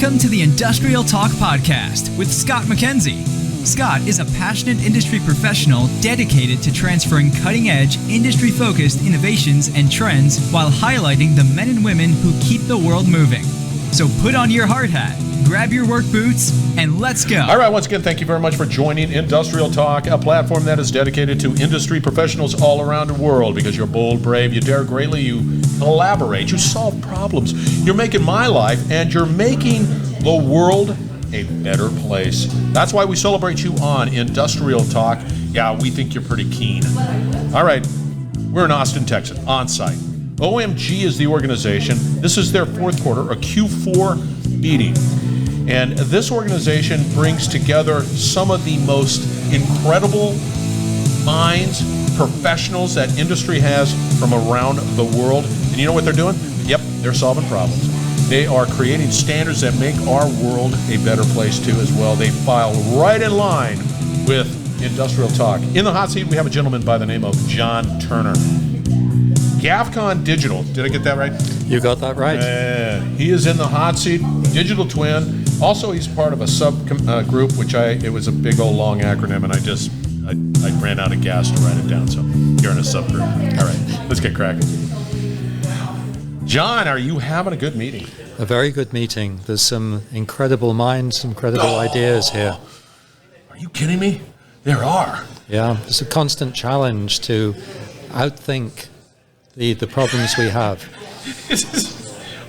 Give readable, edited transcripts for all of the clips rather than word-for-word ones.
Welcome to the Industrial Talk Podcast with Scott McKenzie. Scott is a passionate industry professional dedicated to transferring cutting-edge, industry-focused innovations and trends while highlighting the men and women who keep the world moving. So put on your hard hat, grab your work boots, and let's go. All right, once again, thank you very much for joining Industrial Talk, a platform that is dedicated to industry professionals all around the world because you're bold, brave, you dare greatly, you collaborate, you solve problems. You're making my life and you're making the world a better place. That's why we celebrate you on Industrial Talk. Yeah, we think you're pretty keen. All right, we're in Austin, Texas, onsite. OMG is the organization. This is their fourth quarter, a Q4 meeting. And this organization brings together some of the most incredible minds, professionals that industry has from around the world. And you know what they're doing? Yep, they're solving problems. They are creating standards that make our world a better place too as well. They file right in line with Industrial Talk. In the hot seat, we have a gentleman by the name of John Turner. Gafcon Digital. Did I get that right? You got that right. He is in the hot seat, digital twin. Also, he's part of a sub-group, which it was a big old long acronym, and I ran out of gas to write it down, so you're in a subgroup. All right, let's get cracking. John, are you having a good meeting? A very good meeting. There's some incredible minds, incredible ideas here. Are you kidding me? There are. Yeah, it's a constant challenge to outthink the problems we have.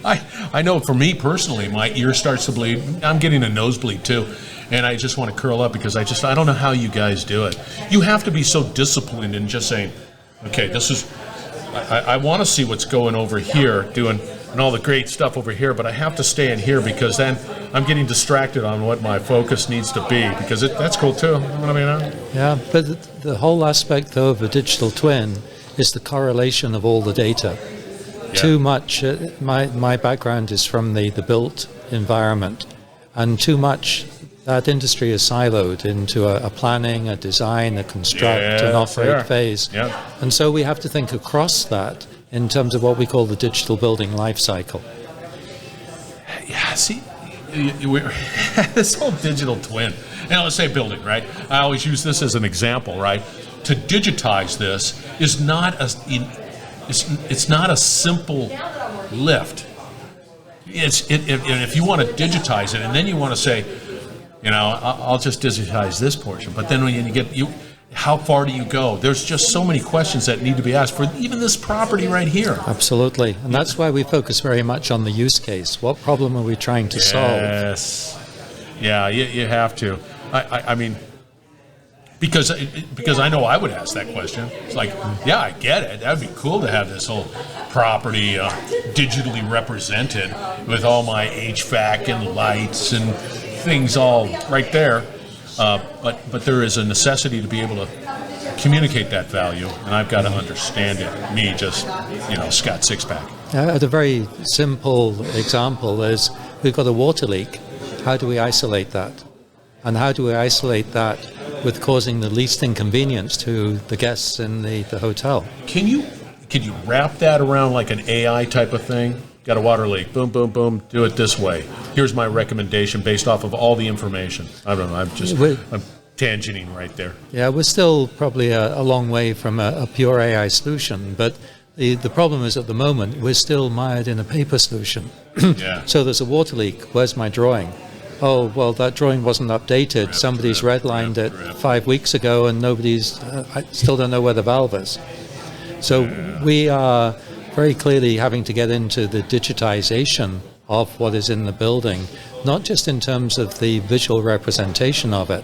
I know for me personally, my ear starts to bleed. I'm getting a nosebleed too. And I just want to curl up because I don't know how you guys do it. You have to be so disciplined in just saying, okay, I want to see what's going over here, doing and all the great stuff over here, but I have to stay in here because then I'm getting distracted on what my focus needs to be because that's cool too. You know what I mean? Yeah, but the whole aspect though of a digital twin is the correlation of all the data. Yeah. Too much, my background is from the built environment, and too much that industry is siloed into a planning, a design, a construct, an operate phase. Yeah. And so we have to think across that in terms of what we call the digital building life cycle. Yeah, see, this whole digital twin, and let's say building, right? I always use this as an example, right? To digitize this is not it's not a simple lift. If you want to digitize it, and then you want to say, I'll just digitize this portion. But then when how far do you go? There's just so many questions that need to be asked for even this property right here. Absolutely, and that's why we focus very much on the use case. What problem are we trying to solve? Yes. Yeah, you have to. I mean. Because I know I would ask that question. It's like, yeah, I get it. That would be cool to have this whole property digitally represented with all my HVAC and lights and things all right there. But there is a necessity to be able to communicate that value, and I've got to understand it. Me, just Scott Sixpack. A very simple example is we've got a water leak. How do we isolate that? And how do we isolate that with causing the least inconvenience to the guests in the hotel? Can you wrap that around like an AI type of thing? Got a water leak, boom, boom, boom, do it this way. Here's my recommendation based off of all the information. I don't know, I'm tangenting right there. Yeah, we're still probably a long way from a pure AI solution, but the problem is at the moment we're still mired in a paper solution. Yeah. So there's a water leak, where's my drawing? Oh, well, that drawing wasn't updated. Somebody's redlined it 5 weeks ago and I still don't know where the valve is. So we are very clearly having to get into the digitization of what is in the building, not just in terms of the visual representation of it,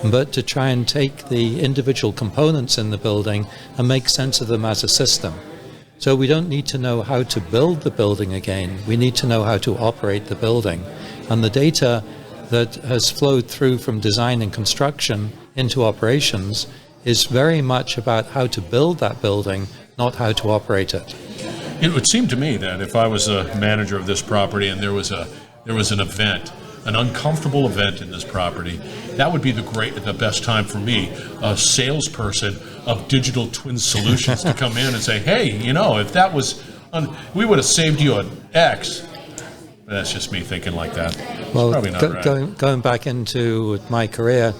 but to try and take the individual components in the building and make sense of them as a system. So we don't need to know how to build the building again. We need to know how to operate the building. And the data that has flowed through from design and construction into operations is very much about how to build that building, not how to operate it. It would seem to me that if I was a manager of this property and there was an event, an uncomfortable event in this property, that would be the best time for me, a salesperson of digital twin solutions, to come in and say, hey, if that was, we would have saved you an X. That's just me thinking like that. Well, probably not right. Going back into my career,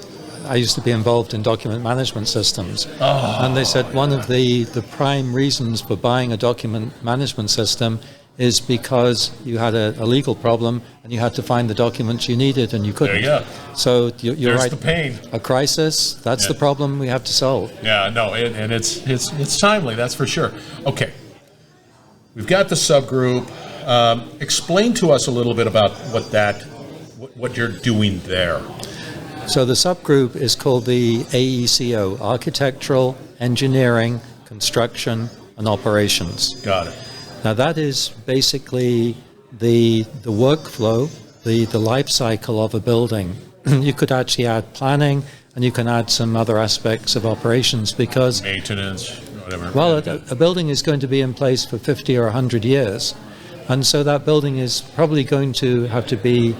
I used to be involved in document management systems. And they said one of the prime reasons for buying a document management system is because you had a legal problem and you had to find the documents you needed and you couldn't. There you go. So you're There's right. the pain. A crisis, that's the problem we have to solve. Yeah, no, and it's timely, that's for sure. Okay, we've got the subgroup. Explain to us a little bit about what you're doing there. So the subgroup is called the AECO, Architectural, Engineering, Construction, and Operations. Got it. Now that is basically the workflow, the life cycle of a building. You could actually add planning, and you can add some other aspects of operations because maintenance, whatever. Well, a building is going to be in place for 50 or 100 years, and so that building is probably going to have to be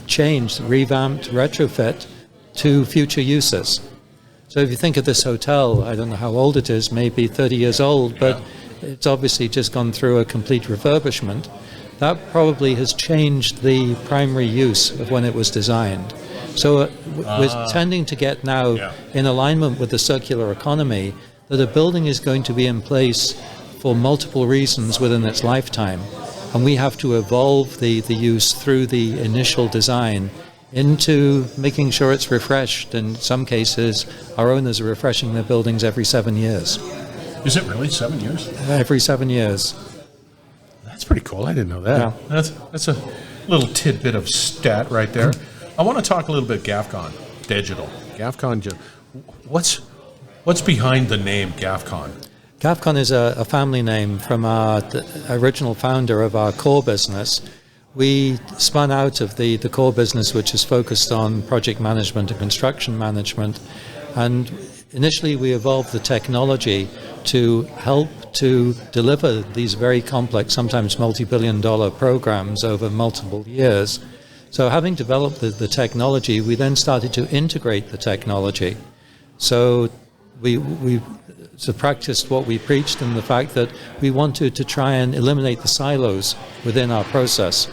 changed, revamped, retrofit to future uses. So if you think of this hotel, I don't know how old it is, maybe 30 years old, but it's obviously just gone through a complete refurbishment. That probably has changed the primary use of when it was designed. So we're tending to get now in alignment with the circular economy that a building is going to be in place for multiple reasons within its lifetime. And we have to evolve the use through the initial design into making sure it's refreshed. In some cases, our owners are refreshing their buildings every 7 years. Is it really 7 years? Every 7 years. That's pretty cool. I didn't know that. Yeah. That's a little tidbit of stat right there. I want to talk a little bit Gafcon Digital. What's behind the name Gafcon? Gafcon is a family name from the original founder of our core business. We spun out of the core business, which is focused on project management and construction management. And initially, we evolved the technology to help to deliver these very complex, sometimes multi-billion-dollar programs over multiple years. So having developed the technology, we then started to integrate the technology. So we practiced what we preached in the fact that we wanted to try and eliminate the silos within our process.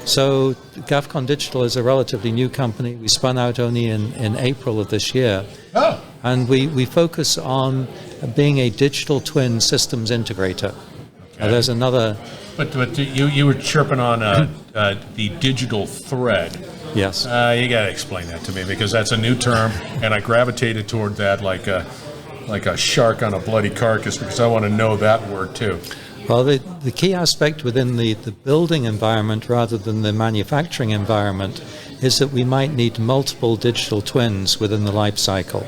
So Gafcon Digital is a relatively new company. We spun out only in April of this year. Oh. And we focus on being a digital twin systems integrator. Okay. There's another... But you were chirping on the digital thread. Yes. You got to explain that to me because that's a new term, and I gravitated toward that like a shark on a bloody carcass because I want to know that word too. Well, the key aspect within the building environment rather than the manufacturing environment is that we might need multiple digital twins within the life cycle.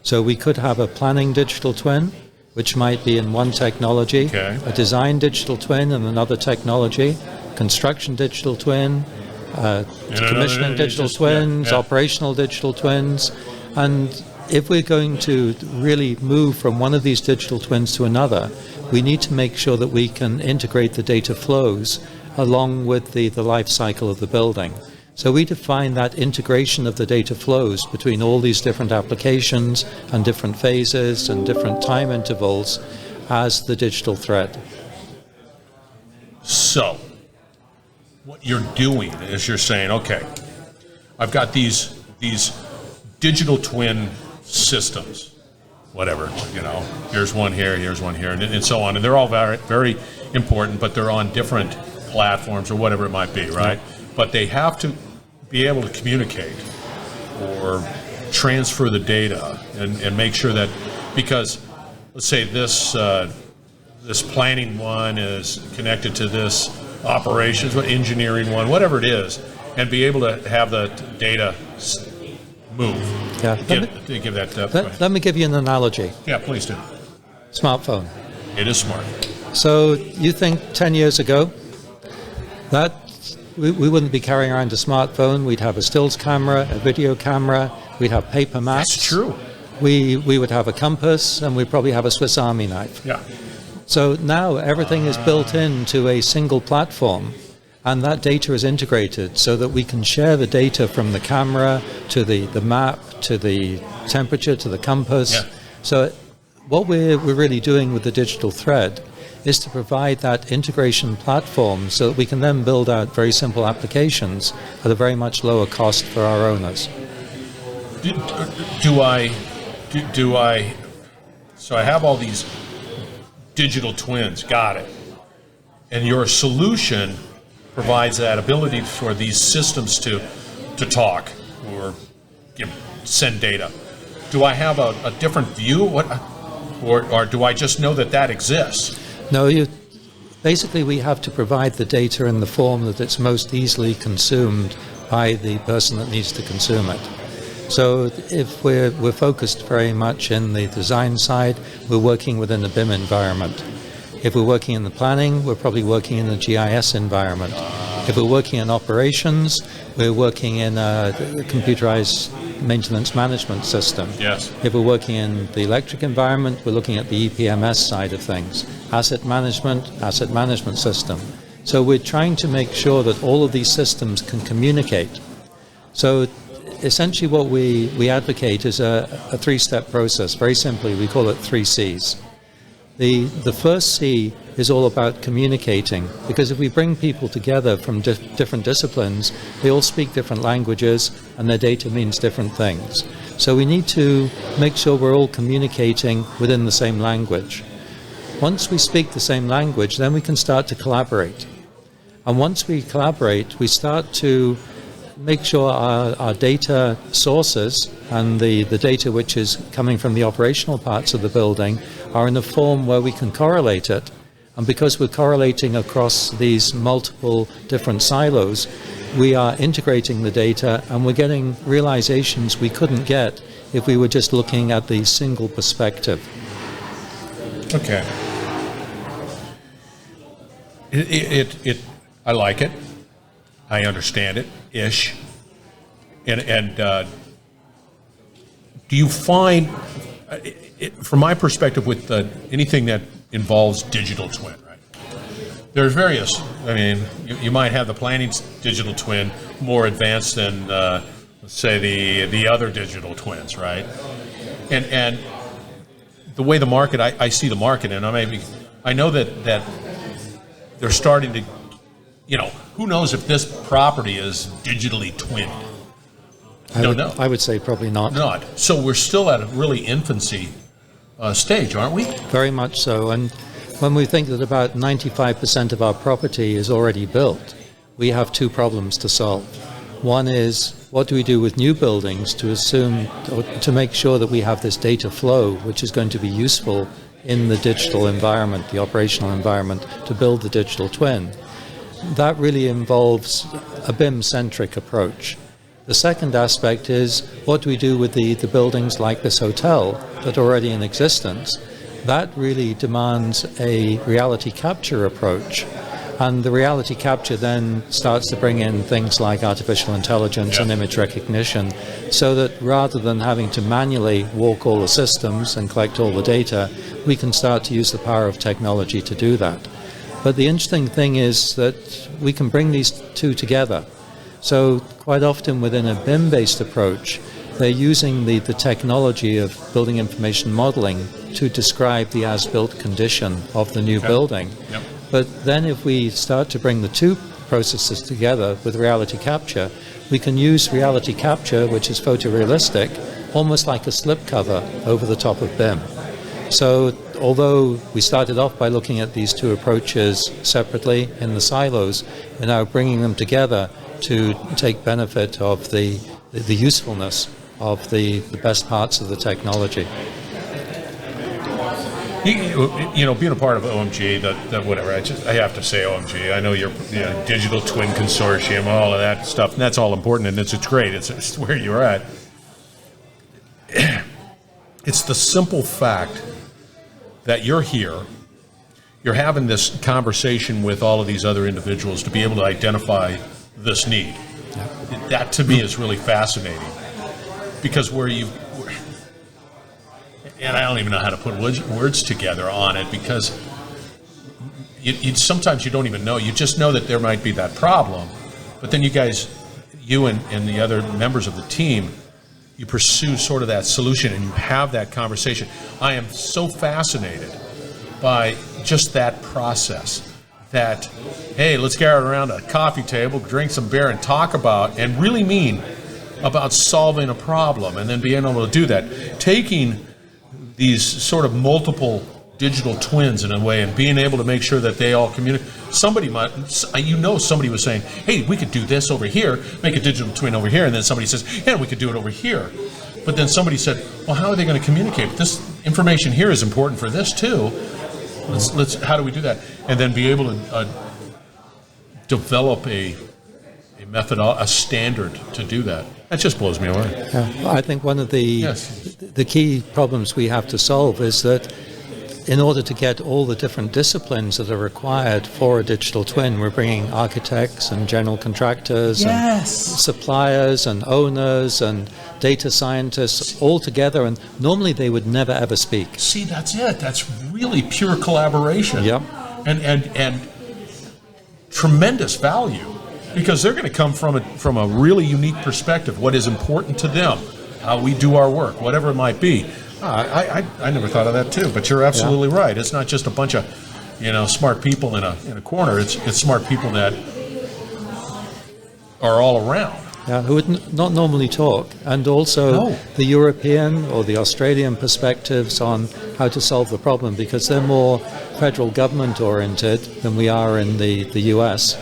So we could have a planning digital twin, which might be in one technology, a design digital twin in another technology, construction digital twin, commissioning digital twins, operational digital twins. And if we're going to really move from one of these digital twins to another, we need to make sure that we can integrate the data flows along with the life cycle of the building. So we define that integration of the data flows between all these different applications and different phases and different time intervals as the digital thread. So, what you're doing is you're saying, okay, I've got these digital twin systems, whatever, here's one here, and so on. And they're all very, very important, but they're on different platforms or whatever it might be, right? But they have to be able to communicate or transfer the data and make sure that, because let's say this planning one is connected to this operations, engineering one, whatever it is, and be able to have the data move. Yeah. Let me give you an analogy. Yeah, please do. Smartphone. It is smart. So you think 10 years ago that we wouldn't be carrying around a smartphone. We'd have a stills camera, a video camera. We'd have paper maps. That's true. We would have a compass, and we'd probably have a Swiss Army knife. Yeah. So now everything is built into a single platform, and that data is integrated so that we can share the data from the camera to the map to the temperature to the compass. Yeah. So what we're really doing with the digital thread is to provide that integration platform so that we can then build out very simple applications at a very much lower cost for our owners. So I have all these digital twins, got it. And your solution provides that ability for these systems to talk or send data. Do I have a different view? Or do I just know that exists? No, basically we have to provide the data in the form that it's most easily consumed by the person that needs to consume it. So if we're focused very much in the design side, we're working within the BIM environment. If we're working in the planning, we're probably working in the GIS environment. If we're working in operations, we're working in a computerized maintenance management system. Yes. If we're working in the electric environment, we're looking at the EPMS side of things. Asset management system. So we're trying to make sure that all of these systems can communicate. So essentially what we advocate is a three-step process. Very simply, we call it 3 C's. The first C is all about communicating, because if we bring people together from different disciplines, they all speak different languages and their data means different things. So we need to make sure we're all communicating within the same language. Once we speak the same language, then we can start to collaborate. And once we collaborate, we start to make sure our data sources and the data which is coming from the operational parts of the building are in a form where we can correlate it. And because we're correlating across these multiple different silos, we are integrating the data and we're getting realizations we couldn't get if we were just looking at the single perspective. Okay. I like it. I understand it, ish. And do you find, from my perspective, with anything that involves digital twin, right? There's various. I mean, you might have the planning digital twin more advanced than, let's say, the other digital twins, right? And the way the market, I see the market, and I know that they're starting to. Who knows if this property is digitally twinned? I would say probably not. So we're still at a really infancy stage, aren't we? Very much so. And when we think that about 95% of our property is already built, we have two problems to solve. One is, what do we do with new buildings to make sure that we have this data flow, which is going to be useful in the digital environment, the operational environment, to build the digital twin? That really involves a BIM-centric approach. The second aspect is, what do we do with the buildings like this hotel that are already in existence? That really demands a reality capture approach. And the reality capture then starts to bring in things like artificial intelligence and image recognition, so that rather than having to manually walk all the systems and collect all the data, we can start to use the power of technology to do that. But the interesting thing is that we can bring these two together. So quite often within a BIM-based approach, they're using the technology of building information modeling to describe the as-built condition of the new building. Yep. But then if we start to bring the two processes together with reality capture, we can use reality capture, which is photorealistic, almost like a slipcover over the top of BIM. So although we started off by looking at these two approaches separately in the silos, we're now bringing them together to take benefit of the usefulness of the best parts of the technology. Being a part of OMG, that whatever, I have to say OMG. I know you're Digital Twin Consortium, all of that stuff, and that's all important, and it's great. It's where you're at. It's the simple fact that you're here, you're having this conversation with all of these other individuals to be able to identify this need. Yeah. That to me is really fascinating, because and I don't even know how to put words together on it, because sometimes you don't even know. You just know that there might be that problem, but then you and the other members of the team, you pursue sort of that solution and you have that conversation. I am so fascinated by just that process. That, hey, let's gather around a coffee table, drink some beer, and talk about, and really mean about solving a problem, and then being able to do that. Taking these sort of multiple digital twins in a way and being able to make sure that they all communicate. Somebody was saying, hey, we could do this over here, make a digital twin over here, and then somebody says, yeah, we could do it over here. But then somebody said, well, how are they going to communicate? This information here is important for this too. How do we do that? And then be able to develop a method, a standard to do that. That just blows me away. Yeah, I think one of the key problems we have to solve is that in order to get all the different disciplines that are required for a digital twin, we're bringing architects and general contractors and suppliers and owners and data scientists all together, and normally they would never ever speak. See, that's it. That's really pure collaboration. Yep. And tremendous value, because they're going to come from a really unique perspective, what is important to them, how we do our work, whatever it might be. I never thought of that too, but you're absolutely right. It's not just a bunch of smart people in a corner. It's smart people that are all around. Yeah, who would not normally talk, and also the European or the Australian perspectives on how to solve the problem, because they're more federal government oriented than we are in the US.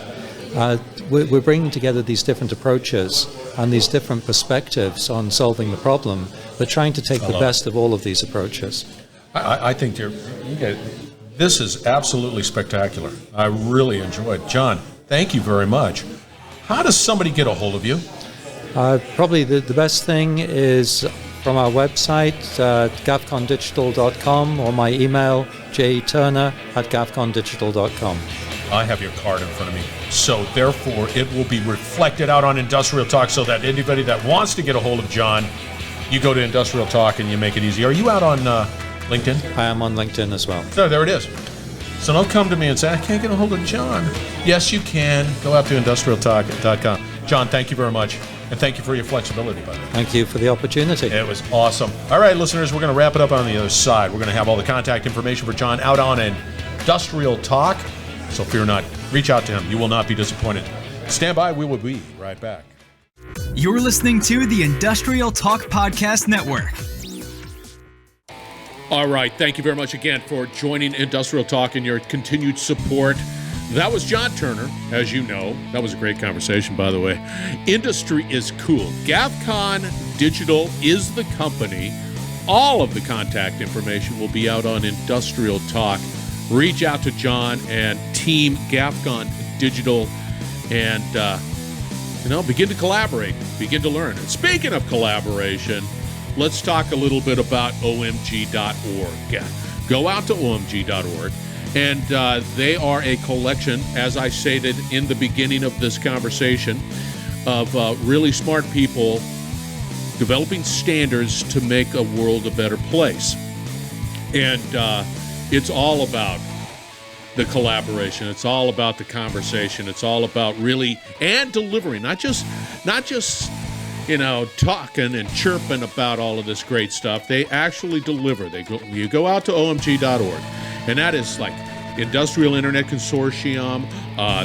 We're bringing together these different approaches and these different perspectives on solving the problem, but trying to take the best of all of these approaches. I think this is absolutely spectacular. I really enjoyed. John, thank you very much. How does somebody get a hold of you? Probably the best thing is from our website, gafcondigital.com, or my email, jturner@gafcondigital.com. I have your card in front of me. So therefore, it will be reflected out on Industrial Talk, so that anybody that wants to get a hold of John, you go to Industrial Talk and you make it easy. Are you out on LinkedIn? I am on LinkedIn as well. So there it is. So don't come to me and say, I can't get a hold of John. Yes, you can. Go out to industrialtalk.com. John, thank you very much. And thank you for your flexibility, by the way. Thank you for the opportunity. It was awesome. All right, listeners, we're going to wrap it up on the other side. We're going to have all the contact information for John out on Industrial Talk. So fear not. Reach out to him. You will not be disappointed. Stand by. We will be right back. You're listening to the Industrial Talk Podcast Network. All right. Thank you very much again for joining Industrial Talk and your continued support. That was John Turner, as you know. That was a great conversation, by the way. Industry is cool. Gafcon Digital is the company. All of the contact information will be out on Industrial Talk. Reach out to John and Team Gafcon Digital and, begin to collaborate, begin to learn. And speaking of collaboration, let's talk a little bit about OMG.org. Go out to OMG.org, and they are a collection, as I stated in the beginning of this conversation, of really smart people developing standards to make a world a better place. And it's all about the collaboration. It's all about the conversation. It's all about really and delivering, not just talking and chirping about all of this great stuff. They actually deliver. You go out to OMG.org, and that is like Industrial Internet Consortium,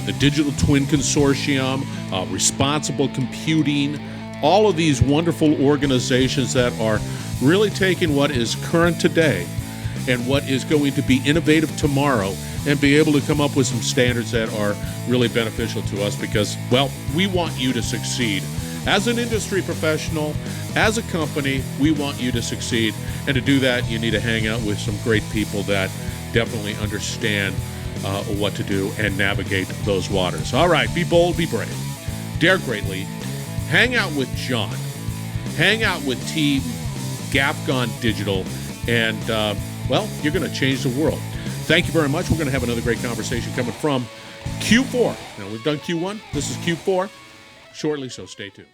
the Digital Twin Consortium, Responsible Computing, all of these wonderful organizations that are really taking what is current today and what is going to be innovative tomorrow and be able to come up with some standards that are really beneficial to us because, well, we want you to succeed. As an industry professional, as a company, we want you to succeed. And to do that, you need to hang out with some great people that definitely understand what to do and navigate those waters. All right, be bold, be brave, dare greatly. Hang out with John. Hang out with Team Gafcon Digital, and, you're going to change the world. Thank you very much. We're going to have another great conversation coming from Q4. Now, we've done Q1. This is Q4 shortly, so stay tuned.